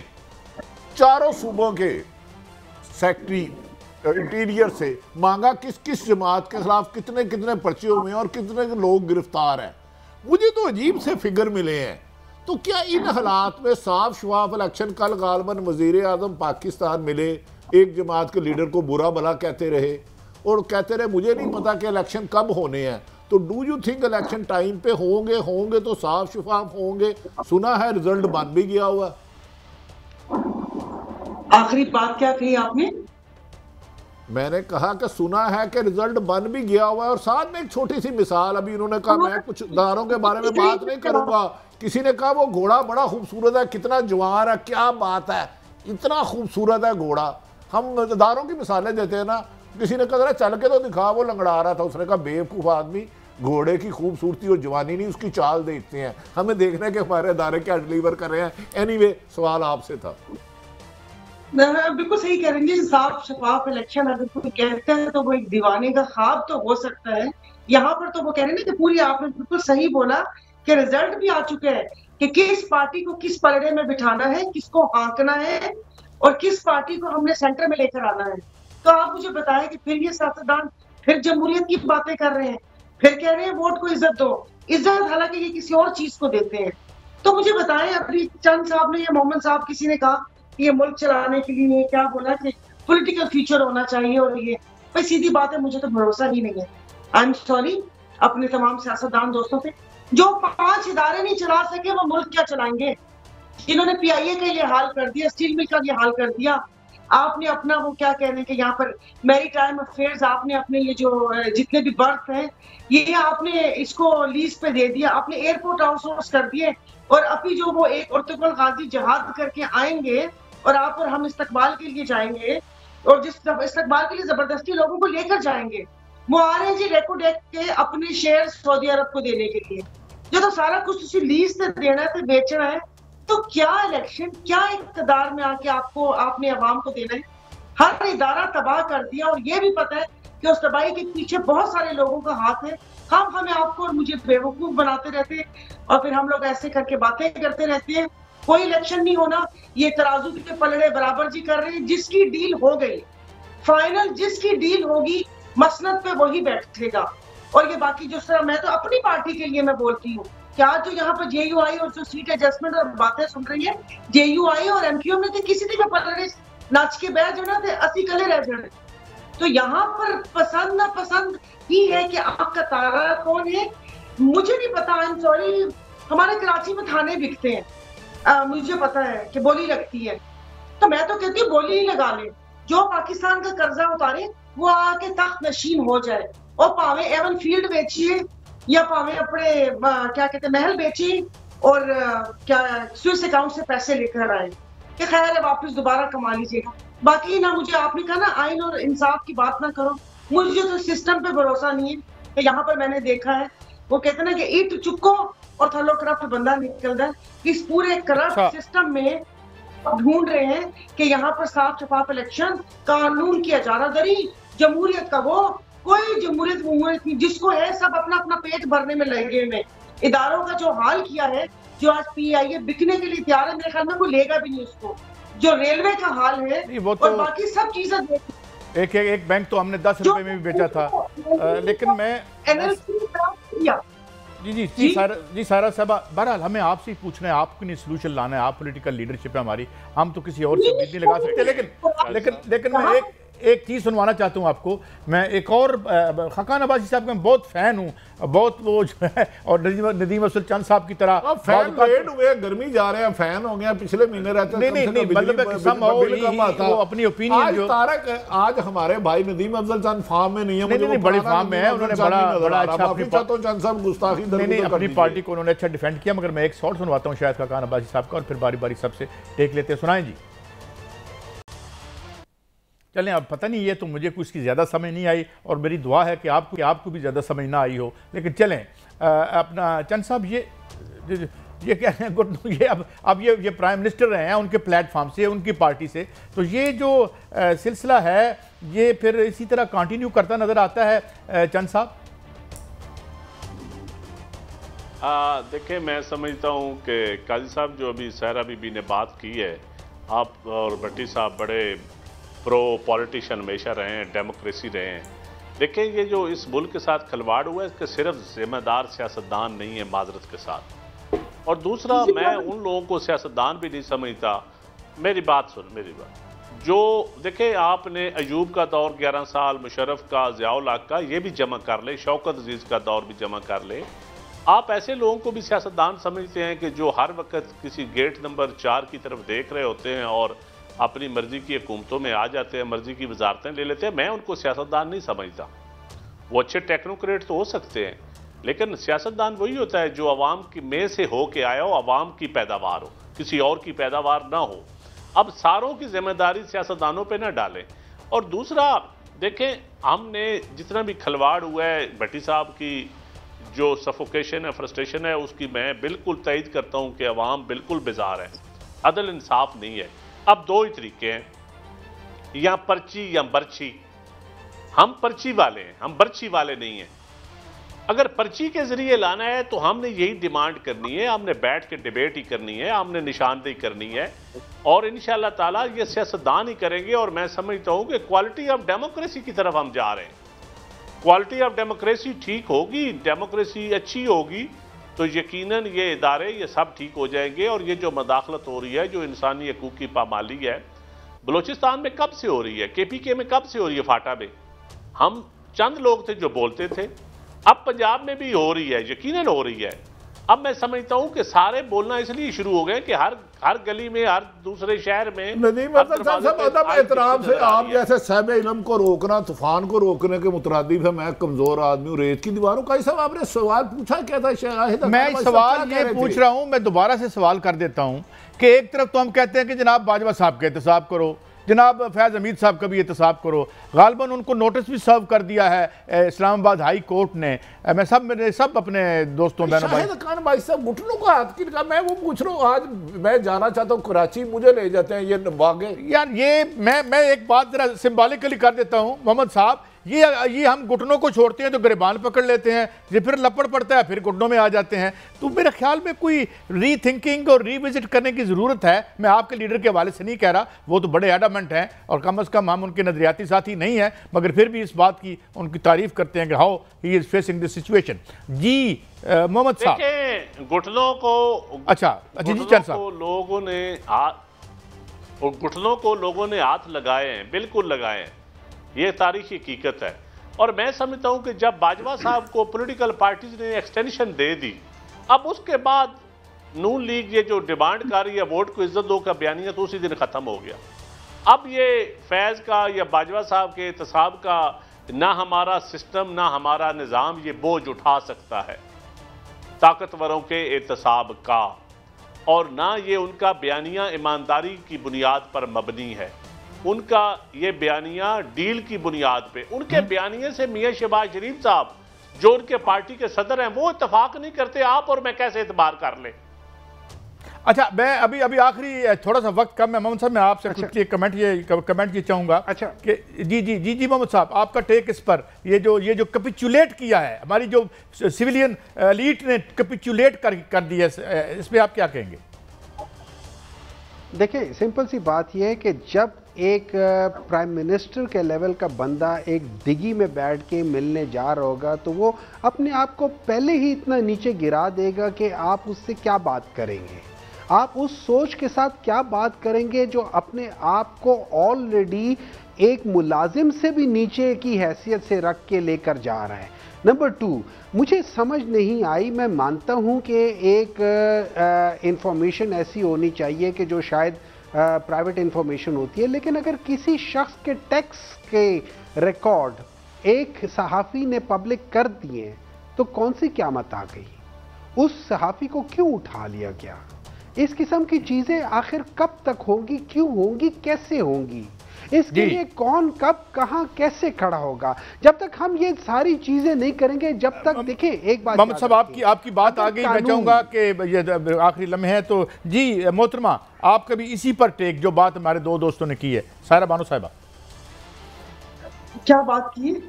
चारों सूबों के सेक्रेटरी इंटीरियर से मांगा किस किस जमात के खिलाफ कितने कितने पर्चे हुए हैं और कितने लोग गिरफ्तार हैं। मुझे तो अजीब से फिगर मिले हैं। तो क्या इन हालात में साफ शफाफ इलेक्शन? कल गालबन वजीर आजम पाकिस्तान मिले, एक जमात के लीडर को बुरा भला कहते रहे और कहते रहे मुझे नहीं पता कि इलेक्शन कब होने हैं। तो do you think election time पे होंगे तो साफ शफाफ होंगे? सुना है रिजल्ट बन भी गया हुआ। आखिरी बात क्या कही आपने? मैंने कहा कि सुना है कि रिजल्ट बन भी गया हुआ है। और साथ में एक छोटी सी मिसाल, अभी इन्होंने कहा मैं कुछ दारों के बारे में बात नहीं करूंगा, किसी ने कहा वो घोड़ा बड़ा खूबसूरत है, कितना जवान है, क्या बात है, इतना खूबसूरत है घोड़ा। हम दारों की मिसालें देते हैं ना, किसी ने कहा चल के तो दिखा, वो लंगड़ा रहा था। उसने कहा बेवकूफ आदमी, घोड़े की खूबसूरती और जवानी नहीं उसकी चाल देखते हैं, हमें देखने के हमारे अदारे क्या डिलीवर कर रहे हैं। एनीवे, सवाल आपसे था। बिल्कुल सही कह रहे हैं। साफ शफाफ इलेक्शन अगर कोई कहता है तो वो एक दीवाने का ख्वाब तो हो सकता है। यहाँ पर तो वो कह रहे हैं कि पूरी, आपने बिल्कुल सही बोला कि रिजल्ट भी आ चुका है कि किस पार्टी को किस पलड़े में बिठाना है, किसको आंकना है और किस पार्टी को हमने सेंटर में लेकर आना है। तो आप मुझे बताएं कि फिर ये सियासतदान फिर जमहूरियत की बातें कर रहे हैं, फिर कह रहे हैं वोट को इज्जत दो। इज्जत हालांकि ये किसी और चीज को देते हैं। तो मुझे बताएं, अभी चंद साहब ने या मोहम्मद साहब किसी ने कहा ये मुल्क चलाने के लिए क्या बोला कि पॉलिटिकल फ्यूचर होना चाहिए, और ये भाई सीधी बात है, मुझे तो भरोसा ही नहीं है। आई एम सॉरी अपने तमाम सियासतदान दोस्तों पे, जो 5 इदारे नहीं चला सके वो मुल्क क्या चलाएंगे? इन्होंने PIA का ये हाल कर दिया, स्टील मिल का ये हाल कर दिया। आपने अपना वो क्या कहने के यहाँ पर मैरी टाइम अफेयर्स, आपने अपने ये जो जितने भी बर्थ हैं ये आपने इसको लीज पे दे दिया, आपने एयरपोर्ट आउटसोर्स कर दिए। और अभी जो वो एक उर्तुगल गाजी जहाद करके आएंगे और आप और हम इस्तकबाल के लिए जाएंगे, और जिस इस्तकबाल के लिए जबरदस्ती लोगों को लेकर जाएंगे, वो आ रहे हैं जी रेकोडेक के अपने शेयर सऊदी अरब को देने के लिए। जो तो सारा कुछ उसी लीज से देना है, बेचना है, तो क्या इलेक्शन, क्या इक़्तिदार में आके आपने अवाम को देना है? हर इदारा तबाह कर दिया और ये भी पता है कि उस तबाही के पीछे बहुत सारे लोगों का हाथ है। हम हमें आपको और मुझे बेवकूफ बनाते रहते हैं और फिर हम लोग ऐसे करके बातें करते रहते हैं। कोई इलेक्शन नहीं होना, ये तराजू के पलड़े बराबर जी कर रहे हैं। जिसकी डील हो गई फाइनल, जिसकी डील होगी मसनद पे वही बैठेगा। और ये बाकी जो सर, मैं तो अपनी पार्टी के लिए मैं बोलती हूँ कि आज जो यहाँ पर JUI और जो सीट एडजस्टमेंट और बातें सुन रही है, JUI और MQM में थे किसी के पलड़े नाच के बैठ जाना थे, 80 कले रह जाने। तो यहाँ पर पसंद ना पसंद ही है कि आपका तारा कौन है। मुझे नहीं पता, आई एम सॉरी, हमारे कराची में थाने बिकते हैं, मुझे पता है कि बोली लगती है, तो मैं तो कहती हूँ बोली ही लगा ले। जो पाकिस्तान का कर्जा उतारे वो आके तख्त नशीन हो जाए, और पावे एवन फील्ड बेचिए या पावे अपने क्या कहते हैं महल बेचिए और क्या स्विस अकाउंट से पैसे लेकर आए कि खैर है वापस दोबारा कमा लीजिएगा। बाकी ना मुझे आपने कहा ना आइन और इंसाफ की बात ना करो, मुझे तो सिस्टम पे भरोसा नहीं है। कि यहाँ पर मैंने देखा है वो कहते ना कि ईट चुको और थलो करप्ट बंदा निकलता है। इस पूरे करप्ट सिस्टम में ढूंढ रहे हैं कि यहाँ पर साफ शफाफ इलेक्शन, कानून की इजारादारी, जमहूरियत का वो कोई जमहूरियत नहीं, जिसको है सब अपना अपना पेट भरने में लगे हुए। इदारों का जो हाल किया है, जो आज PIA बिकने के लिए तैयार है, मेरे ख्याल में वो लेगा भी नहीं उसको। जो रेलवे का हाल है वो तो और बाकी सब चीजें एक बैंक तो हमने 10 रुपए में भी बेचा था, लेकिन मैं NLC प्राप्त किया। जी सारा साहब, बहरहाल हमें आपसे ही पूछना है, आपको नहीं सोल्यूशन लाना है, आप पॉलिटिकल लीडरशिप है हमारी, हम तो किसी और से उम्मीद नहीं लगा सकते। लेकिन मैं एक चीज़ सुनवाना चाहता हूँ आपको। मैं एक और खकान अब्बासी साहब का मैं बहुत फ़ैन हूँ, बहुत वो जो है, और नदीम अफजल चंद साहब की तरह फैन लेट हुए, गर्मी जा रहे हैं, फैन हो गया, पिछले महीने रहते नहीं, मतलब वो अपनी ओपिनियन जो तारक आज हमारे भाई नदीम अफजल चंद फार्म में नहीं है, नहीं बड़ी फार्म में है, उन्होंने बड़ा अच्छा अपनी पार्टी को उन्होंने अच्छा डिफेंड किया। मगर मैं एक शॉर्ट सुनवाता हूँ शायद खकान अब्बासी साहब का, और फिर बारी बारी सबसे टेक लेते हैं। सुनाएं जी। चलें, अब पता नहीं, ये तो मुझे कुछ की ज़्यादा समझ नहीं आई, और मेरी दुआ है कि आपको भी ज़्यादा समझ ना आई हो। लेकिन चलें, अपना चंद साहब ये कह रहे हैं गुड, ये अब ये प्राइम मिनिस्टर रहे हैं उनके प्लेटफॉर्म से, उनकी पार्टी से, तो ये जो सिलसिला है ये फिर इसी तरह कंटिन्यू करता नज़र आता है चंद साहब। देखिए, मैं समझता हूँ कि काजी साहब जो अभी सहरा बीबी ने बात की है, आप और भट्टी साहब बड़े प्रो पॉलिटिशियन हमेशा रहे हैं, डेमोक्रेसी रहे हैं। देखिए, ये जो इस मुल्क के साथ खिलवाड़ हुआ है, इसके सिर्फ जिम्मेदार सियासतदान नहीं है, माजरत के साथ। और दूसरा, मैं उन लोगों को सियासतदान भी नहीं समझता। मेरी बात जो देखिए, आपने अयूब का दौर 11 साल, मुशर्रफ का, ज़ियाउल हक का, ये भी जमा कर ले, शौकत अजीज़ का दौर भी जमा कर ले। आप ऐसे लोगों को भी सियासतदान समझते हैं कि जो हर वक्त किसी गेट नंबर 4 की तरफ देख रहे होते हैं और अपनी मर्जी की हुकूमतों में आ जाते हैं, मर्जी की वजारतें ले लेते हैं। मैं उनको सियासतदान नहीं समझता। वो अच्छे टेक्नोक्रेट तो हो सकते हैं, लेकिन सियासतदान वही होता है जो अवाम की में से हो के आया हो, अवाम की पैदावार हो, किसी और की पैदावार ना हो। अब सारों की जिम्मेदारी सियासतदानों पे ना डालें। और दूसरा, देखें, हमने जितना भी खिलवाड़ हुआ है, भट्टी साहब की जो सफोकेशन है, फ्रस्ट्रेशन है, उसकी मैं बिल्कुल तईद करता हूँ कि अवाम बिल्कुल बेजार है, अदल इंसाफ नहीं है। अब दो ही तरीके हैं, या पर्ची या बर्ची। हम पर्ची वाले हैं, हम बर्ची वाले नहीं हैं। अगर पर्ची के जरिए लाना है तो हमने यही डिमांड करनी है, हमने बैठ के डिबेट ही करनी है, हमने निशानदेही करनी है, और इंशाअल्लाह ताला ये सियासतदान ही करेंगे। और मैं समझता हूं कि क्वालिटी ऑफ डेमोक्रेसी की तरफ हम जा रहे हैं। क्वालिटी ऑफ डेमोक्रेसी ठीक होगी, डेमोक्रेसी अच्छी होगी, तो यकीनन ये इदारे ये सब ठीक हो जाएंगे। और ये जो मदाखलत हो रही है, जो इंसानी हकूक़ की पामाली है, बलोचिस्तान में कब से हो रही है, KPK में कब से हो रही है, फाटा में हम चंद लोग थे जो बोलते थे, अब पंजाब में भी हो रही है, यकीनन हो रही है। अब मैं समझता हूं कि सारे बोलना इसलिए शुरू हो गए कि हर गली में, हर दूसरे शहर में नदीम अफजल साहब अदब एहतराम से आप जैसे साहिब इल्म को रोकना, तूफान को रोकने के मुतरादिफ है। मैं कमजोर आदमी हूँ, रेत की दीवारों का। साहब आपने सवाल पूछा क्या था? मैं सवाल ये पूछ रहा हूँ, मैं दोबारा से सवाल कर देता हूँ कि एक तरफ तो हम कहते हैं कि जनाब बाजवा साहब का एहतसाब करो, जनाब फैज़ हमीद साहब का भी एहतसाब करो, गालबन उनको नोटिस भी सर्व कर दिया है इस्लामाबाद हाई कोर्ट ने। मेरे सब अपने दोस्तों बहनों भाई साहब घुटनों का हाथ किनका, मैं वो पूछ रहा हूँ। आज मैं जाना चाहता हूँ कराची, मुझे ले जाते हैं ये वागे। यार ये मैं एक बात जरा सिंबॉलिकली कर देता हूँ मोहम्मद साहब, ये हम घुटनों को छोड़ते हैं तो गिरबान पकड़ लेते हैं, ये फिर लपड़ पड़ता है, फिर घुटनों में आ जाते हैं। तो मेरे ख्याल में कोई रीथिंकिंग और रीविजिट करने की ज़रूरत है। मैं आपके लीडर के हवाले से नहीं कह रहा, वो तो बड़े एडमेंट हैं और कम अज़ कम हम उनके नजरियाती साथी नहीं हैं, मगर फिर भी इस बात की उनकी तारीफ करते हैं कि how he is facing this situation. जी मोहम्मद साहब, घुटनों को लोगों ने हाथ लगाए हैं, बिल्कुल लगाए हैं, ये तारीखी हकीकत है। और मैं समझता हूं कि जब बाजवा साहब को पॉलिटिकल पार्टीज ने एक्सटेंशन दे दी, अब उसके बाद नून लीग ये जो डिमांड कर रही है वोट को इज्जत दो का बयानिया, तो उसी दिन खत्म हो गया। अब ये फैज़ का या बाजवा साहब के एहतसाब का ना हमारा सिस्टम, ना हमारा निज़ाम ये बोझ उठा सकता है ताकतवरों के एहतसाब का, और ना ये उनका बयानिया ईमानदारी की बुनियाद पर मबनी है। उनका ये बयानिया डील की बुनियाद पे, उनके बयानिए से मियां शहबाज शरीफ साहब जो उनके पार्टी के सदर हैं वो इत्तेफाक नहीं करते, आप और मैं कैसे एतबार कर ले? अच्छा, मैं अभी अभी आखिरी थोड़ा सा वक्त कम है मोहम्मद साहब, मैं आपसे कुछ कमेंट ये चाहूंगा। अच्छा, कि जी मोहम्मद साहब, आपका टेक इस पर, ये जो कैपिचुलेट किया है, हमारी जो सिविलियन एलीट ने कैपिचुलेट कर दिया, इस पर आप क्या कहेंगे? देखिए, सिंपल सी बात यह है कि जब एक प्राइम मिनिस्टर के लेवल का बंदा एक डिगी में बैठ के मिलने जा रहा होगा तो वो अपने आप को पहले ही इतना नीचे गिरा देगा कि आप उससे क्या बात करेंगे, आप उस सोच के साथ क्या बात करेंगे जो अपने आप को ऑलरेडी एक मुलाजिम से भी नीचे की हैसियत से रख के लेकर जा रहा है। नंबर 2, मुझे समझ नहीं आई, मैं मानता हूं कि एक इंफॉर्मेशन ऐसी होनी चाहिए कि जो शायद प्राइवेट इंफॉर्मेशन होती है, लेकिन अगर किसी शख्स के टैक्स के रिकॉर्ड एक सहाफ़ी ने पब्लिक कर दिए तो कौन सी क़यामत आ गई? उस सहाफ़ी को क्यों उठा लिया गया? इस किस्म की चीज़ें आखिर कब तक होंगी, क्यों होंगी, कैसे होंगी? इसके लिए कौन कब कहां कैसे खड़ा होगा? जब तक हम ये सारी चीजें नहीं करेंगे, जब तक देखिए एक बात मोहम्मद साहब, आपकी बात आ गई। मैं चाहूंगा कि ये आखिरी लम्हे हैं, तो जी मोहतरमा, आप कभी इसी पर टेक, जो बात हमारे दो दोस्तों ने की है, सायरा बानो साहिबा, क्या बात की?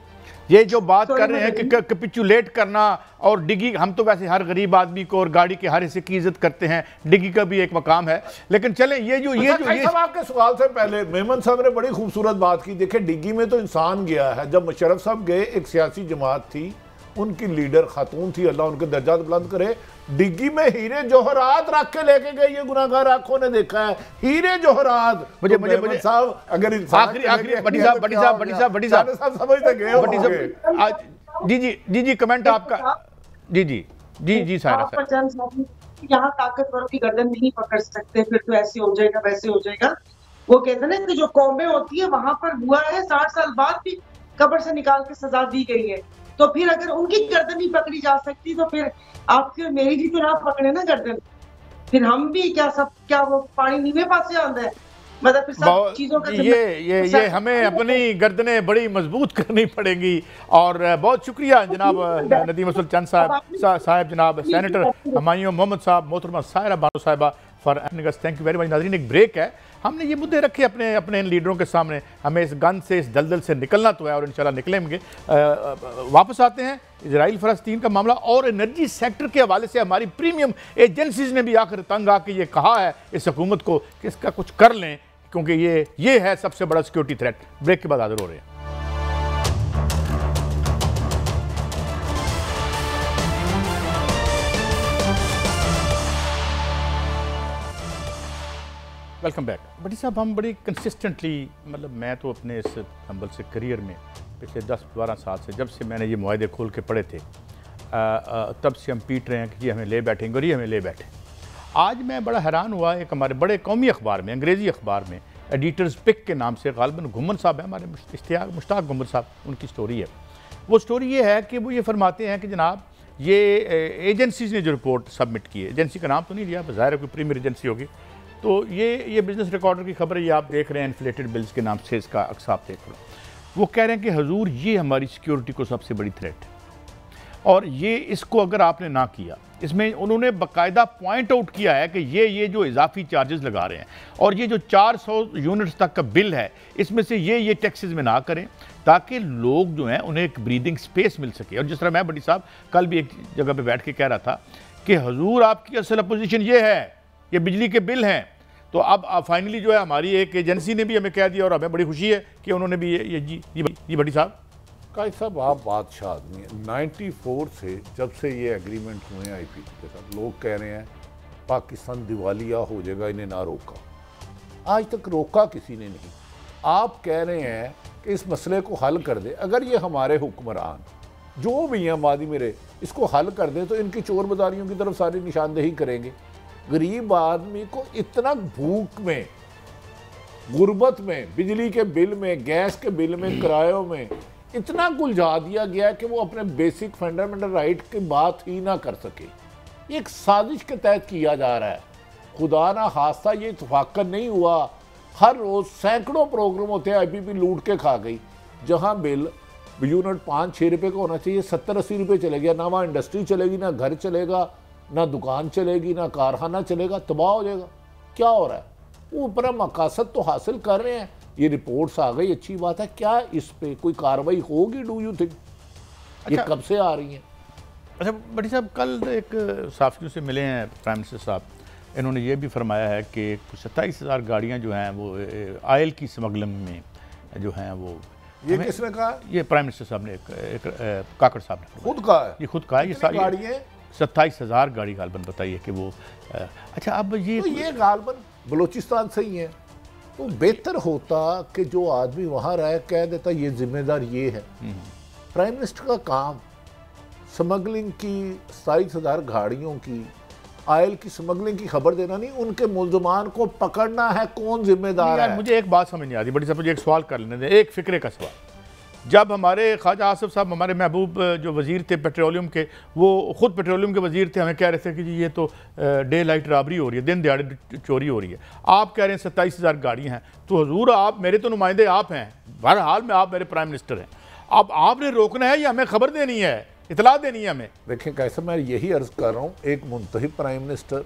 ये जो बात कर रहे हैं कि कैपिचुलेट करना और डिगी, हम तो वैसे हर गरीब आदमी को और गाड़ी के हर हिस्से की इज्जत करते हैं, डिगी का भी एक मकाम है, लेकिन चले ये आपके सवाल से पहले मेमन साहब ने बड़ी खूबसूरत बात की। देखिए, डिगी में तो इंसान गया है। जब मुशर्रफ साहब गए, एक सियासी जमात थी, उनकी लीडर खातून थी, अल्लाह उनके दर्जात बुलंद करे, डिग्गी में हीरे जोहरात रख के लेके गए। ये गुनाहगार आंखों ने देखा है, हीरे जोहरात। मुझे साहब, अगर आखिरी बड़ी साहब समझते गए। जी कमेंट आपका। जी सायरा साहब, यहाँ ताकतवरों की गर्दन नहीं पकड़ सकते, फिर तो ऐसे हो जाएगा वैसे हो जाएगा। वो कहते हैं ना कि जो कौमें होती है वहां पर हुआ है, 60 साल बाद भी कब्र से निकाल के सजा दी गई है, तो फिर अगर उनकी गर्दन नहीं पकड़ी जा सकती तो फिर आप फिर मेरी भी तो ना पकड़े ना गर्दन, फिर हम भी क्या वो पानी नीवे पास से आंदा है। मतलब फिर सब चीजों का ये हमें अपनी गर्दनें बड़ी मजबूत करनी पड़ेगी। और बहुत शुक्रिया जनाब नदीम अफजल चंद साहब, जनाब सेनेटर हुमायूं मोहम्मद साहब, मोहतरमा सायरा बानो साहिबा for happening. Thank you very much. नाज़रीन, एक ब्रेक है, हमने ये मुद्दे रखे अपने इन लीडरों के सामने, हमें इस गन से, इस दलदल से निकलना तो है और इंशाल्लाह निकलेंगे। वापस आते हैं इजराइल फ़लस्तीन का मामला और एनर्जी सेक्टर के हवाले से हमारी प्रीमियम एजेंसीज ने भी आखिर तंग आके ये कहा है इस हुकूमत को कि इसका कुछ कर लें, क्योंकि ये है सबसे बड़ा सिक्योरिटी थ्रेट। ब्रेक के बाद हाजिर हो रहे हैं। Welcome back. बड़ी साहब, हम बड़ी कंसिस्टेंटली, मतलब मैं तो अपने इस हम्बल से करियर में पिछले 10-12 साल से, जब से मैंने ये मुआहदे खोल के पढ़े थे, तब से हम पीट रहे हैं कि ये हमें ले बैठेंगे और ये हमें ले बैठे। आज मैं बड़ा हैरान हुआ, एक हमारे बड़े कौमी अखबार में, अंग्रेज़ी अखबार में, एडिटर्स पिक के नाम से, गालिबन घुमन साहब हैं हमारे, मुश्ताक घुमन साहब, उनकी स्टोरी है। वो स्टोरी ये है कि वो ये फरमाते हैं कि जनाब ये एजेंसीज ने जो रिपोर्ट सबमिट की है, एजेंसी का नाम तो नहीं लिया, ज़ाहिर है कोई प्रीमियर एजेंसी होगी, तो ये बिजनेस रिकॉर्डर की खबर है, ये आप देख रहे हैं, इन्फ्लेटेड बिल्स के नाम से इसका अक्स आप देख रहे हो। वो कह रहे हैं कि हजूर ये हमारी सिक्योरिटी को सबसे बड़ी थ्रेट है, और ये इसको अगर आपने ना किया, इसमें उन्होंने बाकायदा पॉइंट आउट किया है कि ये जो इजाफी चार्जेस लगा रहे हैं और ये जो 400 यूनिट्स तक का बिल है, इसमें से ये टैक्सेस में ना करें, ताकि लोग जो हैं उन्हें एक ब्रीदिंग स्पेस मिल सके। और जिस तरह मैं बड़ी साहब कल भी एक जगह पे बैठ के कह रहा था कि हजूर आपकी असल अपोजिशन ये है, ये बिजली के बिल हैं। तो अब फाइनली जो है हमारी एक एजेंसी ने भी हमें कह दिया और हमें बड़ी खुशी है कि उन्होंने भी ये बड़ी साहब कायद साहब, आप बादशाह आदमी हैं। 94 से जब से ये एग्रीमेंट हुए हैं आईपीटी के साथ, लोग कह रहे हैं पाकिस्तान दिवालिया हो जाएगा, इन्हें ना रोका। आज तक रोका किसी ने नहीं। आप कह रहे हैं कि इस मसले को हल कर दे। अगर ये हमारे हुक्मरान जो भी हैं मादी मेरे, इसको हल कर दें तो इनकी चोर बाजारियों की तरफ सारी निशानदेही करेंगे। गरीब आदमी को इतना भूख में, गुर्बत में, बिजली के बिल में, गैस के बिल में, किरायों में इतना गुलझा दिया गया कि वो अपने बेसिक फंडामेंटल राइट की बात ही ना कर सके। एक साजिश के तहत किया जा रहा है। खुदा ना हादसा ये इत्फाकन नहीं हुआ, हर रोज़ सैकड़ों प्रोग्राम होते हैं, आईपीपी लूट के खा गई। जहां बिल यूनिट 5-6 रुपये का होना चाहिए 70-80 रुपये चले गया। ना वहाँ इंडस्ट्री चलेगी, ना घर चलेगा, ना दुकान चलेगी, ना कारखाना चलेगा, तबाह हो जाएगा। क्या हो रहा है? वो अपना मकासद तो हासिल कर रहे हैं, ये रिपोर्ट्स आ गई, अच्छी बात है। क्या इस पे कोई कार्रवाई होगी? डू यू थिंक ये कब से आ रही हैं? अच्छा भट्टी साहब, कल एक साफियों से मिले हैं प्राइम मिनिस्टर साहब, इन्होंने ये भी फरमाया है कि 27,000 गाड़ियाँ जो हैं वो आयल की स्मगलिंग में जो हैं वो। ये किसने कहा? ये प्राइम मिनिस्टर साहब ने एक काकड़ साहब ने खुद कहा है? ये खुद कहा है। ये सारी गाड़ियाँ 27,000 गाड़ी गालबन बताइए कि वो अच्छा अब ये गालबन बलूचिस्तान से ही है। तो बेहतर होता कि जो आदमी वहाँ रहे कह देता ये जिम्मेदार ये है। प्राइम मिनिस्टर का काम स्मगलिंग की 27,000 गाड़ियों की आयल की स्मगलिंग की खबर देना नहीं, उनके मुल्जमान को पकड़ना है। कौन जिम्मेदार है? मुझे एक बात समझ नहीं आती बड़ी साहब, मुझे एक सवाल कर लेने दें, एक फिक्रे का सवाल। जब हमारे ख्वाजा आसिफ साहब, हमारे महबूब जो वज़ीर थे पेट्रोलियम के, वो ख़ुद पेट्रोलियम के वज़ीर थे, हमें कह रहे थे कि जी ये तो डे लाइट रॉबरी हो रही है, दिन दिहाड़े चोरी हो रही है। आप कह रहे हैं 27,000 गाड़ियाँ हैं, तो हुजूर आप मेरे तो नुमाइंदे आप हैं, हर हाल में आप मेरे प्राइम मिनिस्टर हैं। अब आपने रोकना है या हमें खबर देनी है, इतला देनी है हमें? देखें कैसे, मैं यही अर्ज कर रहा हूँ, एक मुंतखब प्राइम मिनिस्टर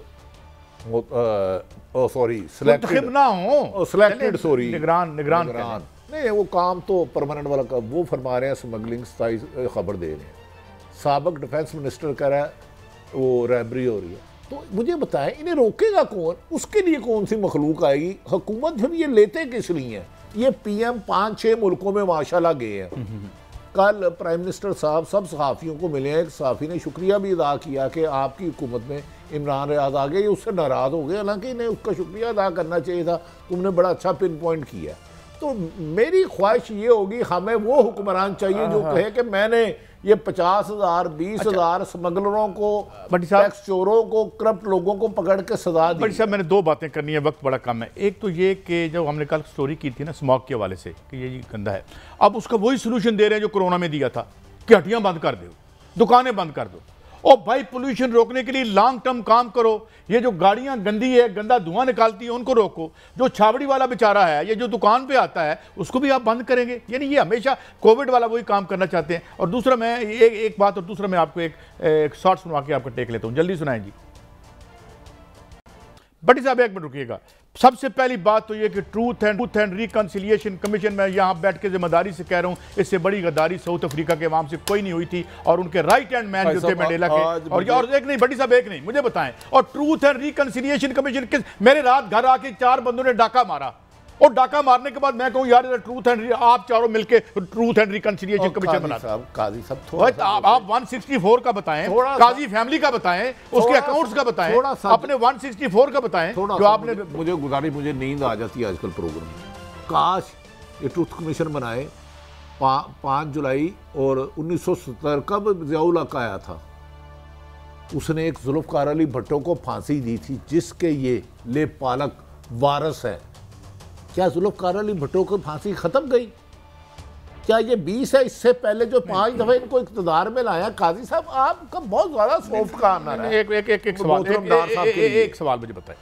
सॉरी सिलेक्टेड ना हो, सिलेक्टेड सॉरी निगरान नहीं, वो काम तो परमानेंट वाला का वो फरमा रहे हैं, स्मगलिंग खबर दे रहे हैं। साबिक डिफेंस मिनिस्टर कह रहा है वो रैबरी हो रही है। तो मुझे बताएं इन्हें रोकेगा कौन? उसके लिए कौन सी मखलूक आएगी? हुकूमत फिर ये लेते किस लिए हैं? ये PM 5-6 मुल्कों में माशाल्लाह गए हैं। कल प्राइम मिनिस्टर साहब सब सहाफ़ियों को मिले हैं, एक सहाफ़ी ने शुक्रिया भी अदा किया कि आपकी हुकूमत में इमरान रियाज आ गए, ये उससे नाराज़ हो गए, हालांकि इन्हें उसका शुक्रिया अदा करना चाहिए था, तुमने बड़ा अच्छा पिन पॉइंट किया। तो मेरी ख्वाहिश ये होगी, हमें वो हुक्मरान चाहिए जो कहे कि मैंने ये 50,000 20,000 स्मगलरों को, टैक्स चोरों को, करप्ट लोगों को पकड़ के सजा दी। बड़ी साहब मैंने 2 बातें करनी है, वक्त बड़ा कम है। एक तो ये कि जो हमने कल स्टोरी की थी ना स्मॉग के हवाले से कि ये गंदा है, अब उसका वही सोल्यूशन दे रहे हैं जो कोरोना में दिया था कि हट्टियां बंद कर दो, दुकानें बंद कर दो। और भाई पोल्यूशन रोकने के लिए लॉन्ग टर्म काम करो। ये जो गाड़ियां गंदी है, गंदा धुआं निकालती है, उनको रोको। जो छावड़ी वाला बेचारा है, ये जो दुकान पे आता है, उसको भी आप बंद करेंगे? यानी ये हमेशा कोविड वाला वही काम करना चाहते हैं। और दूसरा मैं एक बात, और दूसरा मैं आपको एक शॉर्ट सुनवा के आपका टेक लेता हूँ, जल्दी सुनाएं जी। भट्टी साहब 1 मिनट रुकिएगा। सबसे पहली बात तो ये कि ट्रूथ एंड रिकंसिलिएशन कमीशन, मैं यहाँ बैठ के जिम्मेदारी से कह रहा हूँ, इससे बड़ी गद्दारी साउथ अफ्रीका के अवाम से कोई नहीं हुई थी। और उनके राइट हैंड मैन जो थे मंडेला के, और एक नहीं भट्टी साहब, एक नहीं, मुझे बताएं। और ट्रूथ एंड रिकंसिलिएशन कमीशन किस, मेरे रात घर आके 4 बंदों ने डाका मारा, और डाका मारने के बाद मैं कहूँ यार ट्रूथ एंड, आप चारों मिलके ट्रूथ एंड रिकंसिलिएशन कमीशन बनाते हैं। काजी साहब आप 164 का बताएं, काजी फैमिली का बताएं, उसके अकाउंट्स का बताएं, अपने 164 का बताएं जो आपने। मुझे गुजारिश, मुझे नींद आ जाती है आजकल प्रोग्राम में। काश ये ट्रूथ कमीशन बनाए। 5 जुलाई और 1970 कब ज़ियाउल हक आया था, उसने एक जुल्फ़कार अली भट्टो को फांसी दी थी, जिसके ये लेपालक वारस है। क्या जुल्फ़कार अली भट्टो की फांसी खत्म गई? क्या ये 20 है? इससे पहले जो 5 दफे इनको इक़्तिदार में लाया। काजी साहब आपका बहुत ज्यादा सॉफ्ट कॉर्नर है। एक सवाल मुझे बताएं,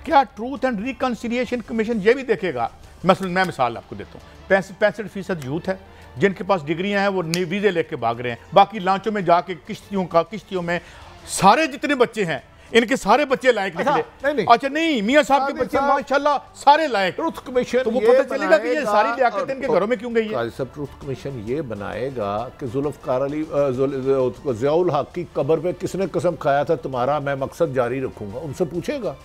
क्या ट्रूथ एंड रिकंसिलिएशन कमीशन ये भी देखेगा? मसलन मैं मिसाल आपको देता हूँ, 65% यूथ है जिनके पास डिग्रियां हैं, वो वीज़े लेके भाग रहे हैं, बाकी लांचों में जाके किश्तियों में सारे जितने बच्चे हैं, इनके सारे बच्चे लायक निकले। अच्छा नहीं, मियां साहब के बच्चे माशाल्लाह सारे लायक। ट्रूथ कमीशन तो वो पता चलेगा कि ये सारी लियाकत इनके घरों में क्यों गई है। सब ट्रूथ कमीशन ये बनाएगा कि जुल्फ़कार अली ज़ियाउल हक की कब्र पे किसने कसम खाया था तुम्हारा मैं मकसद जारी रखूंगा, उनसे पूछेगा।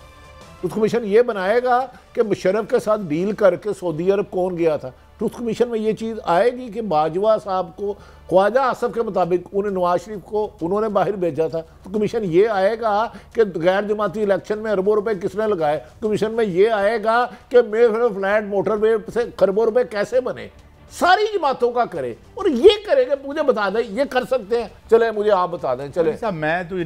ट्रूथ कमीशन ये बनाएगा कि मुशर्रफ के साथ डील करके सऊदी अरब कौन गया था। ट्रूथ कमीशन में ये चीज़ आएगी कि बाजवा साहब को ख्वाजा आसफ के मुताबिक उन्हें नवाज शरीफ को उन्होंने बाहर भेजा था। तो कमीशन ये आएगा कि गैर जमाती इलेक्शन में अरबों रुपए किसने लगाए। कमीशन में ये आएगा कि मेरे फ्लैट मोटरवे से खरबों रुपए कैसे बने। सारी जमातों का करे, और ये करेंगे। मुझे बता दें ये कर सकते हैं, चले मुझे आप बता दें। चले साहब मैं तो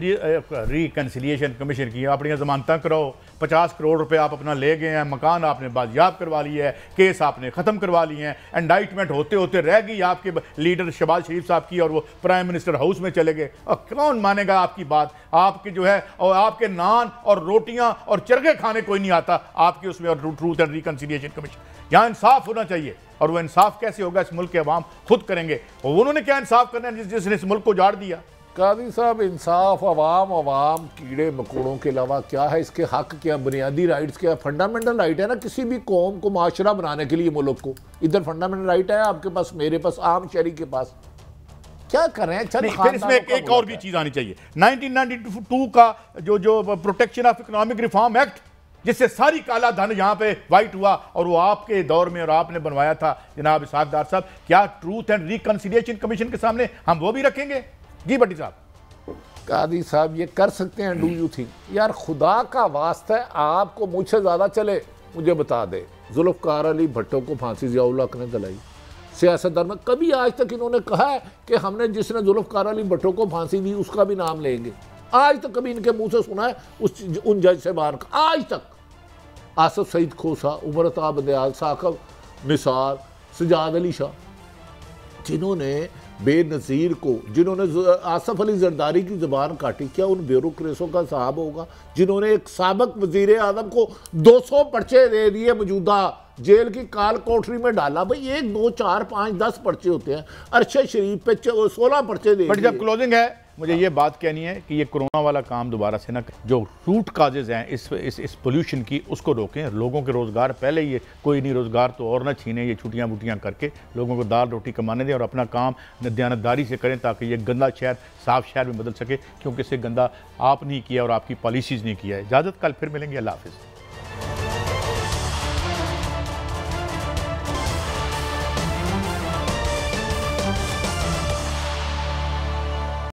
रिकंसिलिएशन कमीशन की अपनी जमानत कराओ, 50 करोड़ रुपए आप अपना ले गए हैं, मकान आपने बाजियाब करवा लिया है, केस आपने ख़त्म करवा लिए हैं, इंडाइटमेंट होते होते रह गई आपके लीडर शहबाज शरीफ साहब की, और वो प्राइम मिनिस्टर हाउस में चले गए। और कौन मानेगा आपकी बात? आपके जो है, और आपके नान और रोटियां और चरखे खाने कोई नहीं आता आपके उसमें। और ट्रूथ एंड रिकंसिलिएशन कमीशन, यहाँ इंसाफ होना चाहिए, और वो इंसाफ कैसे होगा इस मुल्क के अवाम खुद करेंगे। और उन्होंने क्या इंसाफ करना है जिसने इस मुल्क को उजाड़ दिया? कादी साहब, इंसाफ, अवाम कीड़े मकोड़ों के अलावा क्या है? इसके हक क्या, बुनियादी राइट्स क्या? फंडामेंटल राइट है ना किसी भी कौम को माशरा बनाने के लिए, मुल्क को। इधर फंडामेंटल राइट है आपके पास, मेरे पास, आम शहरी के पास। क्या कर रहे हैं? फिर इसमें एक और भी चीज आनी चाहिए। 1992 का जो protection of economic reform act, जिससे सारी काला धन यहाँ पे वाइट हुआ, और वो आपके दौर में और आपने बनवाया था जनाब इसहाक डार साहब। क्या ट्रूथ एंड रिकंसिलिएशन कमीशन के सामने हम वो भी रखेंगे? जी भट्टी साहब। कादी साहब ये कर सकते हैं, डू यू थिंक? यार खुदा का वास्ता है, आपको मुझसे ज़्यादा चले, मुझे बता दे, जुल्फ़िकार अली भट्टो को फांसी ज़िया-उल-हक ने दिलाई। सियासतदान में कभी आज तक इन्होंने कहा है कि हमने जिसने जुल्फ़िकार अली भट्टो को फांसी दी उसका भी नाम लेंगे? आज तक कभी इनके मुंह से सुना है उन जज से बाहर का? आज तक आसफ सईद खोसा, उमर अताब बंदयाल, साकब निसार, सजाद अली शाह, जिन्होंने बेनज़ीर को, जिन्होंने आसफ अली जरदारी की ज़बान काटी, क्या उन ब्यूरोक्रेटों का साहब होगा जिन्होंने एक साबिक वज़ीर आज़म को 200 पर्चे दे दिए, मौजूदा जेल की काल कोठरी में डाला? भाई 1 2 4 5 10 पर्चे होते हैं, अरशद शरीफ पे 16 पर्चे दे। बट जब क्लोजिंग है, मुझे ये बात कहनी है कि ये कोरोना वाला काम दोबारा से ना, जो रूट काजेज हैं इस पोल्यूशन की, उसको रोकें। लोगों के रोज़गार पहले ही कोई नहीं रोज़गार तो और ना छीने, ये छुट्टियाँ बुटियाँ करके लोगों को दाल रोटी कमाने दें और अपना काम दयानतदारी से करें, ताकि ये गंदा शहर साफ शहर में बदल सके, क्योंकि इसे गंदा आप नहीं किया और आपकी पॉलिसीज़ नहीं किया है। इजाज़त, कल फिर मिलेंगे। अल्लाह हाफ़िज़।